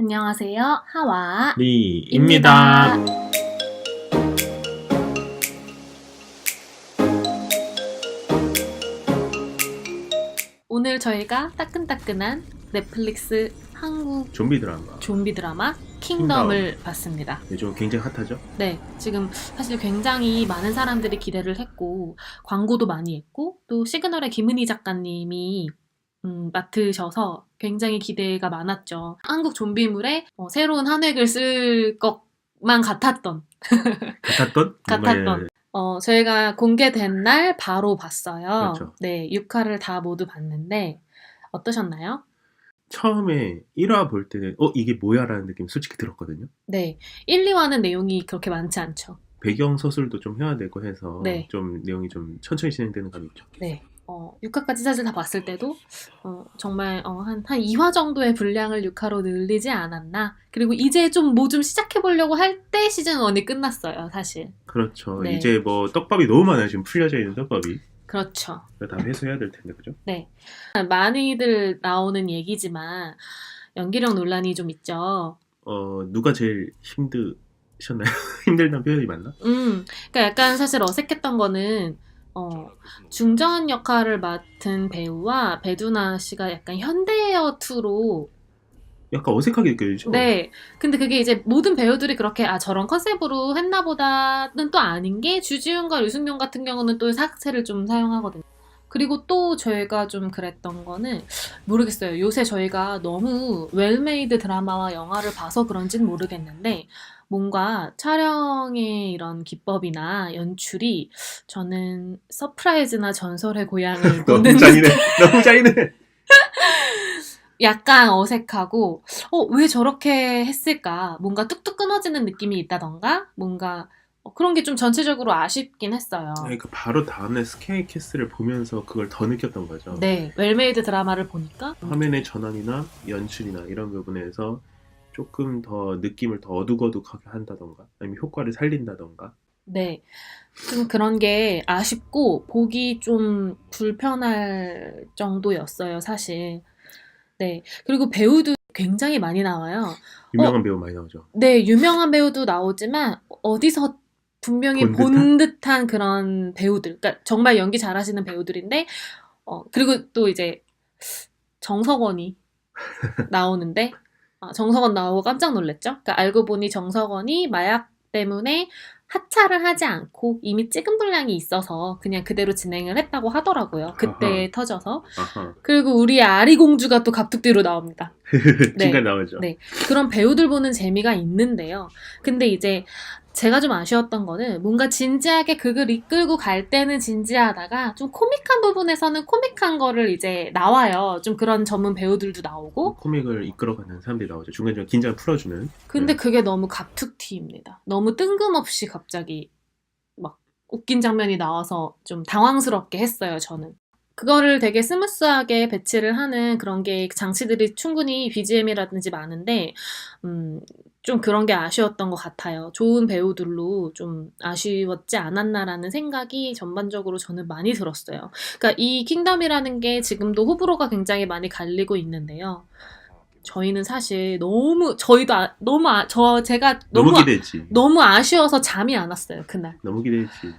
안녕하세요. 하와입니다. 리입니다. 오늘 저희가 따끈따끈한 넷플릭스 한국 좀비 드라마. 좀비 드라마 킹덤을 봤습니다. 요즘 굉장히 핫하죠? 네, 지금 사실 굉장히 많은 사람들이 기대를 했고 광고도 많이 했고 또 시그널의 김은희 작가님이 맡으셔서 굉장히 기대가 많았죠. 한국 좀비물에 새로운 한 획을 쓸 것만 같았던 같았던? 저희가 공개된 날 바로 봤어요. 그렇죠. 네, 6화를 다 모두 봤는데 어떠셨나요? 처음에 1화 볼 때는 이게 뭐야? 라는 느낌이 솔직히 들었거든요. 네, 1, 2화는 내용이 그렇게 많지 않죠. 배경 서술도 좀 해야 되고 해서 네. 좀 내용이 좀 천천히 진행되는 감이 있죠. 네. 6화까지 사실 다 봤을 때도 정말 한 2화 정도의 분량을 6화로 늘리지 않았나. 그리고 이제 좀 뭐 좀 시작해보려고 할 때 시즌 1이 끝났어요, 사실. 그렇죠. 네. 이제 뭐 떡밥이 너무 많아요. 지금 풀려져 있는 떡밥이. 그렇죠. 다 회수해야 될 텐데, 그죠? 네. 많이들 나오는 얘기지만 연기력 논란이 좀 있죠. 누가 제일 힘드셨나요? 힘들다는 표현이 맞나? 그러니까 약간 사실 어색했던 거는 중전 역할을 맡은 배우와 배두나 씨가 약간 현대어 2로 약간 어색하게 느껴지죠? 네. 근데 그게 이제 모든 배우들이 그렇게 저런 컨셉으로 했나 보다는 또 아닌 게 주지훈과 류승룡 같은 경우는 또 사색체를 좀 사용하거든요. 그리고 또 저희가 좀 그랬던 거는 모르겠어요. 요새 저희가 너무 웰메이드 드라마와 영화를 봐서 그런지는 모르겠는데 뭔가 촬영의 이런 기법이나 연출이 저는 서프라이즈나 전설의 고향을 보는 너무 잔인해. 너무 잔인해. 약간 어색하고 왜 저렇게 했을까? 뭔가 뚝뚝 끊어지는 느낌이 있다던가 뭔가 그런 게 좀 전체적으로 아쉽긴 했어요. 그러니까 바로 다음날 스카이캐슬을 보면서 그걸 더 느꼈던 거죠. 네, 웰메이드 드라마를 보니까 화면의 전환이나 연출이나 이런 부분에서 조금 더 느낌을 더 어둑어둑하게 한다던가 아니면 효과를 살린다던가. 네, 좀 그런 게 아쉽고 보기 좀 불편할 정도였어요, 사실. 네, 그리고 배우도 굉장히 많이 나와요. 유명한 배우 많이 나오죠. 네, 유명한 배우도 나오지만 어디서 분명히 본 듯한 그런 배우들, 그러니까 정말 연기 잘하시는 배우들인데 그리고 또 이제 정석원이 나오는데 정석원 나오고 깜짝 놀랐죠. 그러니까 알고 보니 정석원이 마약 때문에 하차를 하지 않고 이미 찍은 분량이 있어서 그냥 그대로 진행을 했다고 하더라고요. 그때 터져서. 그리고 우리 아리공주가 또 갑툭튀로 나옵니다. 중간 나오죠. 네. 그런 배우들 보는 재미가 있는데요. 근데 이제 제가 좀 아쉬웠던 거는 뭔가 진지하게 극을 이끌고 갈 때는 진지하다가 좀 코믹한 부분에서는 코믹한 거를 이제 나와요. 좀 그런 전문 배우들도 나오고. 코믹을 이끌어가는 사람들이 나오죠. 중간중간 긴장을 풀어주는. 근데 그게 너무 갑툭튀입니다. 너무 뜬금없이 갑자기 막 웃긴 장면이 나와서 좀 당황스럽게 했어요, 저는. 그거를 되게 스무스하게 배치를 하는 그런 게 장치들이 충분히 BGM이라든지 많은데 좀 그런 게 아쉬웠던 것 같아요. 좋은 배우들로 좀 아쉬웠지 않았나라는 생각이 전반적으로 저는 많이 들었어요. 그러니까 이 킹덤이라는 게 지금도 호불호가 굉장히 많이 갈리고 있는데요. 저희는 사실 제가 너무 기대했지. 너무 아쉬워서 잠이 안 왔어요, 그날. 너무 기대했지.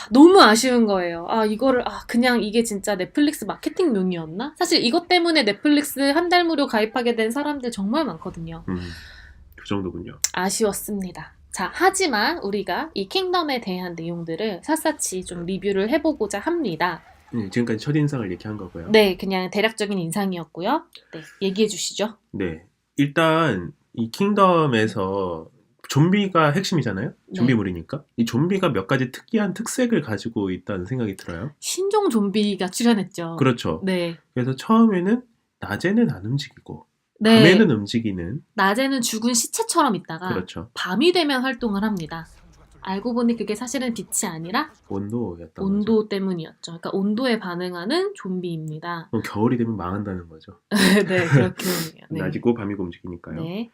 너무 아쉬운 거예요. 이거를 그냥 이게 진짜 넷플릭스 마케팅용이었나? 사실 이것 때문에 넷플릭스 한 달 무료 가입하게 된 사람들 정말 많거든요. 그 정도군요. 아쉬웠습니다. 자, 하지만 우리가 이 킹덤에 대한 내용들을 샅샅이 좀 리뷰를 해보고자 합니다. 지금까지 첫인상을 얘기한 거고요. 네, 그냥 대략적인 인상이었고요. 네, 얘기해 주시죠. 네, 일단 이 킹덤에서 좀비가 핵심이잖아요. 좀비물이니까. 이 좀비가 몇 가지 특이한 특색을 가지고 있다는 생각이 들어요. 신종 좀비가 출연했죠. 그렇죠. 네. 그래서 처음에는 낮에는 안 움직이고 밤에는 움직이는. 낮에는 죽은 시체처럼 있다가 그렇죠. 밤이 되면 활동을 합니다. 알고 보니 그게 사실은 빛이 아니라 온도였던 온도 거죠. 때문이었죠. 그러니까 온도에 반응하는 좀비입니다. 그럼 겨울이 되면 망한다는 거죠. 네, 그렇군요. 네. 낮이고 밤이고 움직이니까요. 네.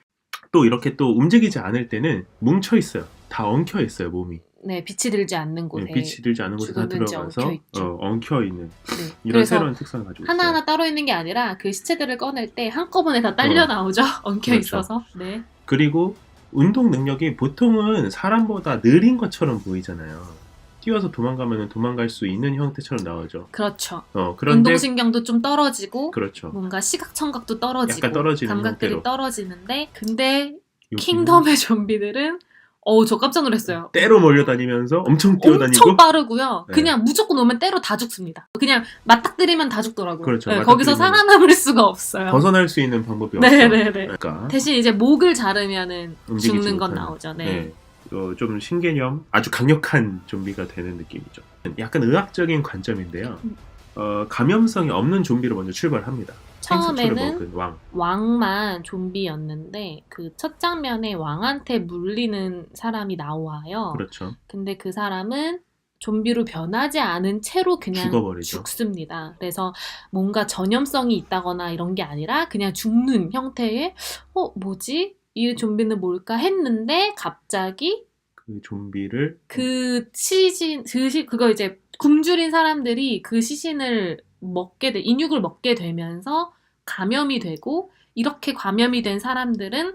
또 이렇게 또 움직이지 않을 때는 뭉쳐 있어요. 다 엉켜 있어요, 몸이. 네, 빛이 들지 않는 곳에 빛이 들지 않은 곳에 다 죽었는지 들어가서 엉켜있죠. 엉켜있는 네. 이런 그래서 새로운 특성을 가지고 있어요. 하나하나 따로 있는 게 아니라 그 시체들을 꺼낼 때 한꺼번에 다 딸려 나오죠. 엉켜 그렇죠. 있어서. 네. 그리고 운동 능력이 보통은 사람보다 느린 것처럼 보이잖아요. 뛰어서 도망가면 도망갈 수 있는 형태처럼 나오죠. 그렇죠. 그런데 운동신경도 좀 떨어지고 그렇죠. 뭔가 시각 청각도 떨어지고 약간 떨어지는 감각들이 형태로. 떨어지는데 근데 여기는 킹덤의 좀비들은 저 깜짝 놀랐어요. 때로 몰려다니면서 엄청 뛰어다니고 엄청 빠르고요. 네. 그냥 무조건 오면 때로 다 죽습니다. 그냥 맞닥뜨리면 다 죽더라고요. 그렇죠. 네, 거기서 살아남을 수가 없어요. 벗어날 수 있는 방법이 없어. 네네네. 그러니까 대신 이제 목을 자르면은 움직이지 죽는 건 못하는. 나오죠. 네. 네. 좀 신개념, 아주 강력한 좀비가 되는 느낌이죠. 약간 의학적인 관점인데요. 감염성이 없는 좀비로 먼저 출발합니다. 생수초를 처음에는 먹은 왕. 왕만 좀비였는데 그 첫 장면에 왕한테 물리는 사람이 나와요. 그렇죠. 근데 그 사람은 좀비로 변하지 않은 채로 그냥 죽어버리죠. 죽습니다. 그래서 뭔가 전염성이 있다거나 이런 게 아니라 그냥 죽는 형태의 뭐지? 이 좀비는 뭘까 했는데 갑자기 그 좀비를 그거 이제 굶주린 사람들이 그 시신을 인육을 먹게 되면서 감염이 되고 이렇게 감염이 된 사람들은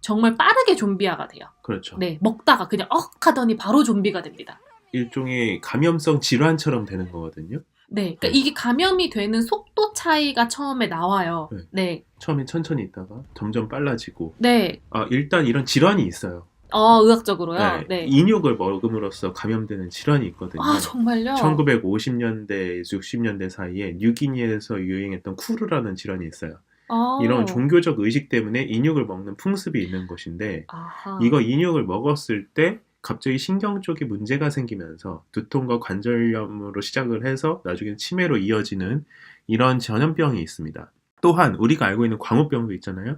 정말 빠르게 좀비화가 돼요. 그렇죠. 네, 먹다가 그냥 하더니 바로 좀비가 됩니다. 일종의 감염성 질환처럼 되는 거거든요. 네, 그러니까 이게 감염이 되는 속도 차이가 처음에 나와요. 네. 네. 처음엔 천천히 있다가 점점 빨라지고. 네. 일단 이런 질환이 있어요. 의학적으로요? 네. 인육을 먹음으로써 감염되는 질환이 있거든요. 정말요? 1950년대, 60년대 사이에 뉴기니에서 유행했던 쿠르라는 질환이 있어요. 이런 종교적 의식 때문에 인육을 먹는 풍습이 있는 것인데 아하. 이거 인육을 먹었을 때 갑자기 신경 쪽에 문제가 생기면서 두통과 관절염으로 시작을 해서 나중에 치매로 이어지는 이런 전염병이 있습니다. 또한 우리가 알고 있는 광우병도 있잖아요.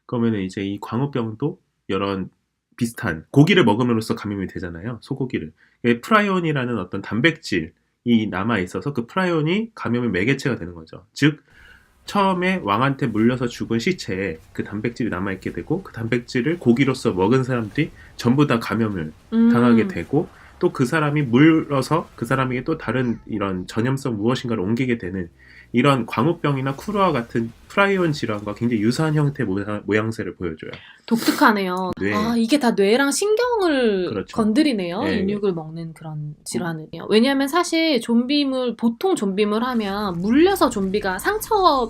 그러면 이제 이 광우병도 이런 비슷한 고기를 먹음으로써 감염이 되잖아요. 소고기를. 프라이온이라는 어떤 단백질이 남아있어서 그 프라이온이 감염의 매개체가 되는 거죠. 즉 처음에 왕한테 물려서 죽은 시체에 그 단백질이 남아있게 되고 그 단백질을 고기로서 먹은 사람들이 전부 다 감염을 당하게 되고 또 그 사람이 물러서 그 사람에게 또 다른 이런 전염성 무엇인가를 옮기게 되는 이런 광우병이나 쿠르와 같은 프라이온 질환과 굉장히 유사한 형태의 모양새를 보여줘요. 독특하네요. 뇌. 이게 다 뇌랑 신경을 그렇죠. 건드리네요. 네. 인육을 먹는 그런 질환은요. 왜냐하면 사실 보통 좀비물 하면 물려서 좀비가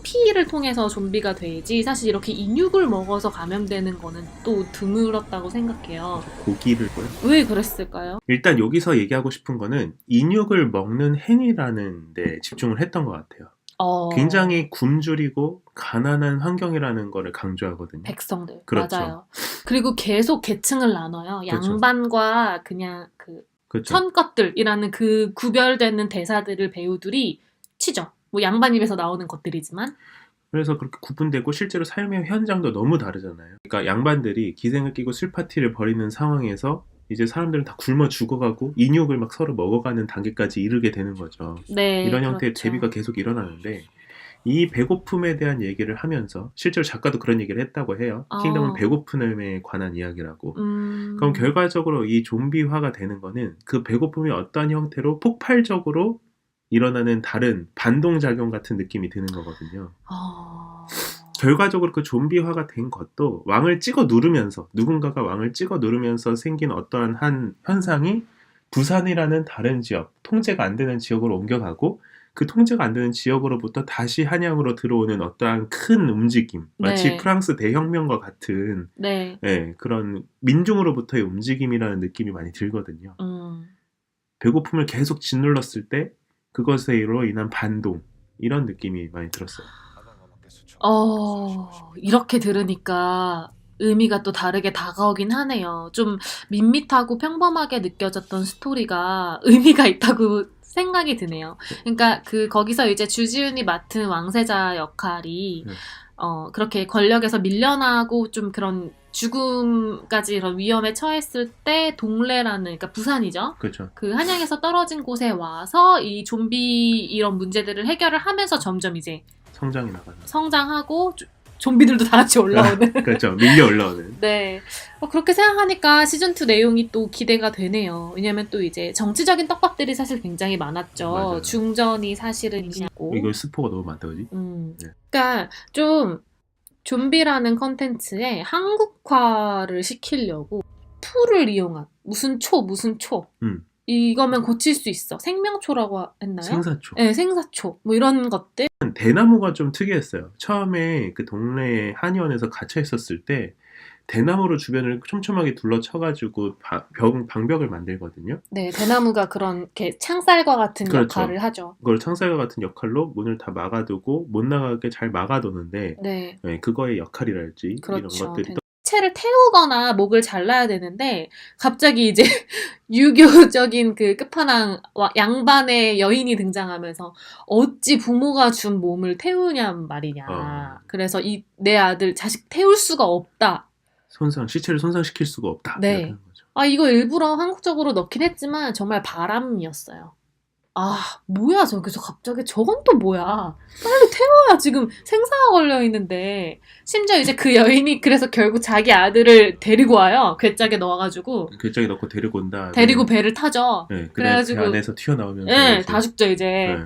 피를 통해서 좀비가 되지 사실 이렇게 인육을 먹어서 감염되는 거는 또 드물었다고 생각해요. 고기를 왜 그랬을까요? 일단 여기서 얘기하고 싶은 거는 인육을 먹는 행위라는 데 집중을 했던 것 같아요. 굉장히 굶주리고 가난한 환경이라는 거를 강조하거든요. 백성들. 그렇죠. 맞아요. 그리고 계속 계층을 나눠요. 그렇죠. 양반과 그냥 그렇죠. 천것들이라는 그 구별되는 대사들을 배우들이 치죠. 뭐 양반 입에서 나오는 것들이지만. 그래서 그렇게 구분되고 실제로 삶의 현장도 너무 다르잖아요. 그러니까 양반들이 기생을 끼고 술파티를 벌이는 상황에서 이제 사람들은 다 굶어 죽어가고 인육을 막 서로 먹어가는 단계까지 이르게 되는 거죠. 네, 이런 형태의 그렇죠. 대비가 계속 일어나는데 이 배고픔에 대한 얘기를 하면서 실제로 작가도 그런 얘기를 했다고 해요. 킹덤은 배고픔에 관한 이야기라고. 그럼 결과적으로 이 좀비화가 되는 거는 그 배고픔이 어떤 형태로 폭발적으로 일어나는 다른 반동작용 같은 느낌이 드는 거거든요. 결과적으로 그 좀비화가 된 것도 누군가가 왕을 찍어 누르면서 생긴 어떠한 한 현상이 부산이라는 다른 지역, 통제가 안 되는 지역으로 옮겨가고 그 통제가 안 되는 지역으로부터 다시 한양으로 들어오는 어떠한 큰 움직임, 마치 네. 프랑스 대혁명과 같은 네. 그런 민중으로부터의 움직임이라는 느낌이 많이 들거든요. 배고픔을 계속 짓눌렀을 때 그것으로 인한 반동, 이런 느낌이 많이 들었어요. 이렇게 들으니까 의미가 또 다르게 다가오긴 하네요. 좀 밋밋하고 평범하게 느껴졌던 스토리가 의미가 있다고 생각이 드네요. 그러니까 거기서 이제 주지훈이 맡은 왕세자 역할이 그렇게 권력에서 밀려나고 좀 그런 죽음까지 이런 위험에 처했을 때 동래라는, 그러니까 부산이죠. 그렇죠. 그 한양에서 떨어진 곳에 와서 이 좀비 이런 문제들을 해결을 하면서 점점 이제 성장이 나가는. 성장하고 좀비들도 다 같이 올라오는. 그렇죠. 밀려 올라오는. 네. 그렇게 생각하니까 시즌2 내용이 또 기대가 되네요. 왜냐면 또 이제 정치적인 떡밥들이 사실 굉장히 많았죠. 맞아요. 중전이 사실은 있고. 이거 스포가 너무 많다, 그지? 네. 그러니까 좀 좀비라는 컨텐츠에 한국화를 시키려고 풀을 이용한 무슨 초 이거면 고칠 수 있어. 생명초라고 했나요? 생사초. 네, 생사초. 뭐 이런 것들. 대나무가 좀 특이했어요. 처음에 그 동네 한의원에서 갇혀 있었을 때 대나무로 주변을 촘촘하게 둘러쳐가지고 방벽을 만들거든요. 네, 대나무가 그런 이렇게 창살과 같은 그렇죠. 역할을 하죠. 그걸 창살과 같은 역할로 문을 다 막아두고 못 나가게 잘 막아두는데 네, 그거의 역할이랄지 그렇죠. 이런 것들이 채를 태우거나 목을 잘라야 되는데 갑자기 이제 유교적인 그 끝판왕 양반의 여인이 등장하면서 어찌 부모가 준 몸을 태우냐 말이냐. 그래서 내 아들 자식 태울 수가 없다. 시체를 손상시킬 수가 없다. 네. 이렇게 하는 거죠. 이거 일부러 한국적으로 넣긴 했지만 정말 바람이었어요. 뭐야 저기서 갑자기 저건 또 뭐야. 빨리 태워야 지금 생사가 걸려있는데. 심지어 이제 그 여인이 그래서 결국 자기 아들을 데리고 와요. 괴짝에 넣어가지고. 괴짝에 넣고 데리고 온다. 데리고 배를 타죠. 네, 그래가지고 배 안에서 튀어나오면서 네, 다 죽죠 이제.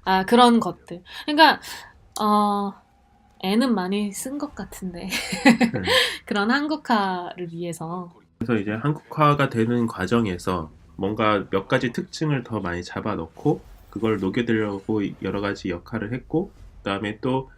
네. 그런 것들. 그러니까 애는 많이 쓴 것 같은데 그런 한국화를 위해서. 그래서 이제 한국화가 되는 과정에서 뭔가 몇 가지 특징을 더 많이 잡아넣고 그걸 녹여들려고 여러 가지 역할을 했고 그다음에 또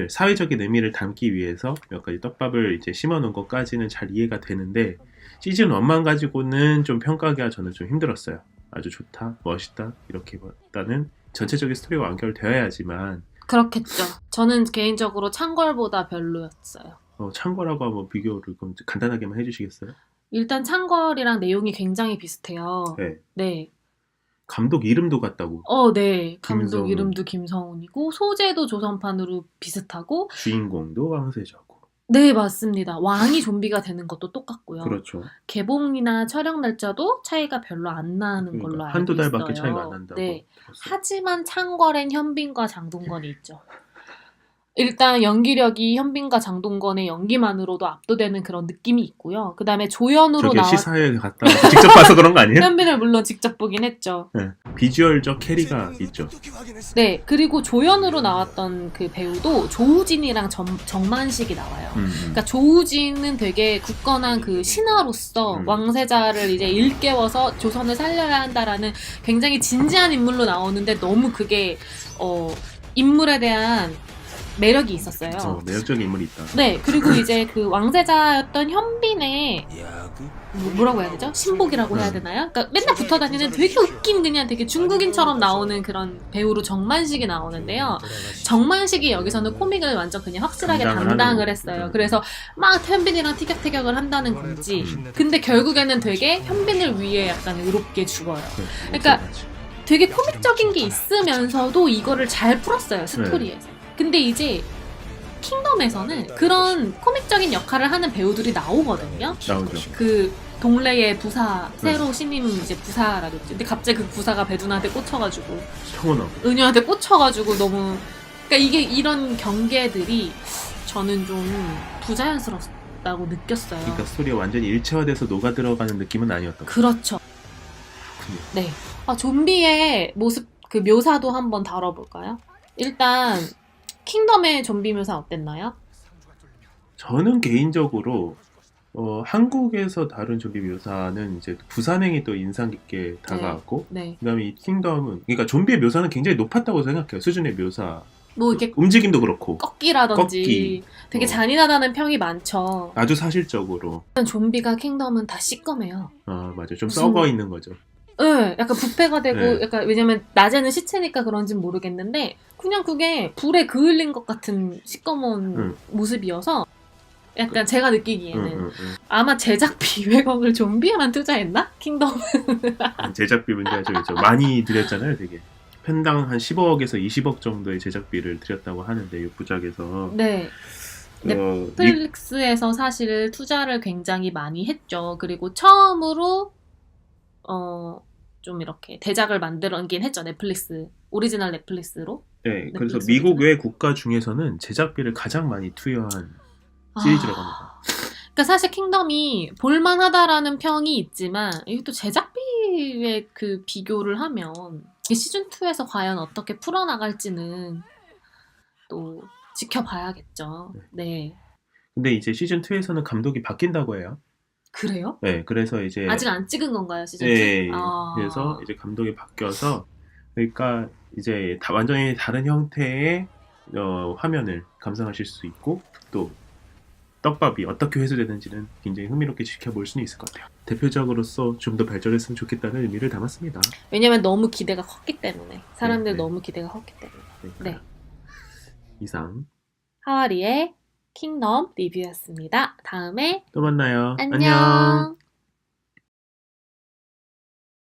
사회적인 의미를 담기 위해서 몇 가지 떡밥을 이제 심어놓은 것까지는 잘 이해가 되는데 시즌 1만 가지고는 좀 평가하기가 저는 좀 힘들었어요. 아주 좋다, 멋있다 이렇게보다는 전체적인 스토리가 완결되어야지만. 그렇겠죠. 저는 개인적으로 창궐보다 별로였어요. 창궐하고 한번 비교를 그럼 간단하게만 해주시겠어요? 일단 창궐이랑 내용이 굉장히 비슷해요. 네. 네. 감독 이름도 같다고. 네. 감독 김성훈. 이름도 김성훈이고 소재도 조선판으로 비슷하고 주인공도 왕세자고. 네, 맞습니다. 왕이 좀비가 되는 것도 똑같고요. 그렇죠. 개봉이나 촬영 날짜도 차이가 별로 안 나는 걸로 알고 한두 있어요. 달밖에 차이가 안 난다고. 네. 들었어요. 하지만 창궐엔 현빈과 장동건이 있죠. 일단 연기력이 현빈과 장동건의 연기만으로도 압도되는 그런 느낌이 있고요. 그 다음에 조연으로 저게 시사회 갔다 와서 직접 봐서 그런 거 아니에요? 현빈을 물론 직접 보긴 했죠. 네. 비주얼적 캐리가 있죠. 네, 그리고 조연으로 나왔던 그 배우도 조우진이랑 정만식이 나와요. 그러니까 조우진은 되게 굳건한 그 신하로서 왕세자를 이제 일깨워서 조선을 살려야 한다라는 굉장히 진지한 인물로 나오는데 너무 그게 인물에 대한 매력이 있었어요. 매력적인 인물이 있다. 네, 그리고 이제 그 왕세자였던 현빈의 뭐라고 해야 되죠? 신복이라고 해야 되나요? 그러니까 맨날 붙어 다니는 되게 웃긴 그냥 되게 중국인처럼 나오는 그런 배우로 정만식이 나오는데요. 정만식이 여기서는 코믹을 완전 그냥 확실하게 담당을 했어요. 그래서 막 현빈이랑 티격태격을 한다는 건지. 근데 결국에는 되게 현빈을 위해 약간 의롭게 죽어요. 그러니까 되게 코믹적인 게 있으면서도 이거를 잘 풀었어요, 스토리에서. 근데 이제 킹덤에서는 그런 코믹적인 역할을 하는 배우들이 나오거든요. 나오죠. 그 동래의 부사, 새로 신임 이제 부사라겠죠. 근데 갑자기 그 부사가 배두나한테 꽂혀가지고 은유한테 꽂혀가지고 너무 그러니까 이런 경계들이 저는 좀 부자연스럽다고 느꼈어요. 그러니까 스토리가 완전히 일체화돼서 녹아 들어가는 느낌은 아니었던. 그렇죠. 네. 좀비의 모습 그 묘사도 한번 다뤄볼까요? 일단 킹덤의 좀비 묘사 어땠나요? 저는 개인적으로 한국에서 다룬 좀비 묘사는 이제 부산행이 또 인상 깊게 다가왔고, 그다음에 이 킹덤은 그러니까 좀비의 묘사는 굉장히 높았다고 생각해요. 수준의 묘사. 뭐 이렇게 움직임도 그렇고 꺾기 되게 잔인하다는 평이 많죠. 아주 사실적으로. 좀비가 킹덤은 다 시꺼매요. 맞아. 좀 썩어 있는 거죠. 네, 약간 부패가 되고, 약간, 왜냐면, 낮에는 시체니까 그런진 모르겠는데, 그냥 그게 불에 그을린 것 같은 시꺼먼 모습이어서, 약간 제가 느끼기에는, 아마 제작비 200억을 좀비에만 투자했나? 킹덤은. 제작비 문제가 좀 있죠. 많이 들였잖아요, 되게. 편당 한 15억에서 20억 정도의 제작비를 들였다고 하는데, 6부작에서. 네. 넷플릭스에서 사실 투자를 굉장히 많이 했죠. 그리고 처음으로, 좀 이렇게 대작을 만들긴 했죠. 넷플릭스 오리지널 넷플릭스로 네, 그래서 넷플릭스 미국 오리지널? 외 국가 중에서는 제작비를 가장 많이 투여한 시리즈라고 합니다. 그러니까 사실 킹덤이 볼만하다라는 평이 있지만 이게 또 제작비의 그 비교를 하면 이 시즌 2에서 과연 어떻게 풀어나갈지는 또 지켜봐야겠죠. 네. 근데 이제 시즌 2에서는 감독이 바뀐다고 해요. 그래요? 네, 그래서 이제 아직 안 찍은 건가요, 시즌 2? 네, 그래서 이제 감독이 바뀌어서 그러니까 이제 완전히 다른 형태의 화면을 감상하실 수 있고 또 떡밥이 어떻게 회수되는지는 굉장히 흥미롭게 지켜볼 수는 있을 것 같아요. 대표적으로서 좀 더 발전했으면 좋겠다는 의미를 담았습니다. 왜냐면 너무 기대가 컸기 때문에. 사람들 네. 너무 기대가 컸기 때문에. 네. 그러니까요. 이상 하와리의 킹덤 리뷰였습니다. 다음에 또 만나요. 안녕.